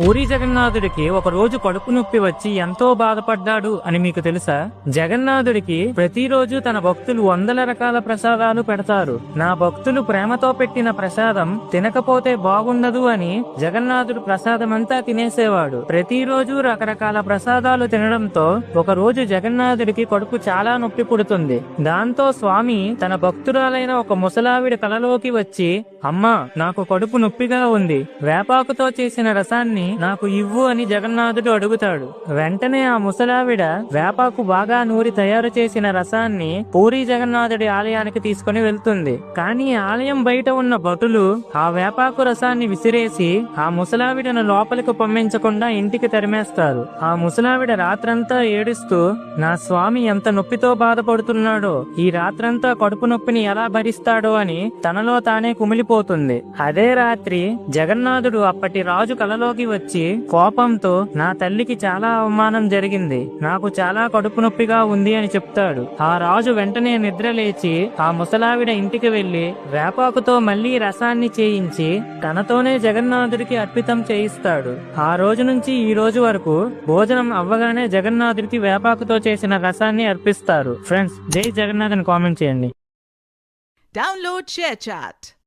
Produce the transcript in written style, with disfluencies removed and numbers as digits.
పూరీ జగన్నాథుడికి ఒక రోజు కడుపు నొప్పి వచ్చి ఎంతో బాధపడ్డాడు అని మీకు తెలుసా? జగన్నాథుడికి ప్రతిరోజు తన భక్తులు వందల రకాల ప్రసాదాలు పెడతారు. నా భక్తులు ప్రేమతో పెట్టిన ప్రసాదం తినకపోతే బాగుండదు అని జగన్నాథుడు ప్రసాదమంతా తినేసేవాడు. ప్రతిరోజు రకరకాల ప్రసాదాలు తినడంతో ఒక రోజు జగన్నాథుడికి కడుపు చాలా నొప్పి పుడుతుంది. దాంతో స్వామి తన భక్తురాలైన ఒక ముసలావిడ కలలోకి వచ్చి, అమ్మా, నాకు కడుపు నొప్పిగా ఉంది, వేపాకుతో చేసిన రసాన్ని నాకు ఇవ్వు అని జగన్నాథుడు అడుగుతాడు. వెంటనే ఆ ముసలావిడ వేపాకు బాగా నూరి తయారు చేసిన రసాన్ని పూరీ జగన్నాథుడి ఆలయానికి తీసుకుని వెళ్తుంది. కానీ ఆలయం బయట ఉన్న భటులు ఆ వేపాకు రసాన్ని విసిరేసి ఆ ముసలావిడను లోపలికి పంపించకుండా ఇంటికి తరిమేస్తారు. ఆ ముసలావిడ రాత్రంతా ఏడుస్తూ, నా స్వామి ఎంత నొప్పితో బాధపడుతున్నాడో, ఈ రాత్రంతా కడుపు నొప్పిని ఎలా భరిస్తాడో అని తనలో తానే కుమిలిపోతుంది. అదే రాత్రి జగన్నాథుడు అప్పటి రాజు కలలోకి వచ్చి కోపంతో, నా తల్లికి చాలా అవమానం జరిగింది, నాకు చాలా కడుపు నొప్పిగా ఉంది అని చెప్తాడు. ఆ రాజు వెంటనే నిద్ర లేచి ఆ ముసలావిడ ఇంటికి వెళ్లి వేపాకుతో మళ్లీ రసాన్ని చేయించి తనతోనే జగన్నాథుడికి అర్పితం చేయిస్తాడు. ఆ రోజు నుంచి ఈ రోజు వరకు భోజనం అవ్వగానే జగన్నాథుడికి వేపాకుతో చేసిన రసాన్ని అర్పిస్తారు. ఫ్రెండ్స్, జై జగన్నాథ్ అని కామెంట్ చేయండి. Download ShareChat.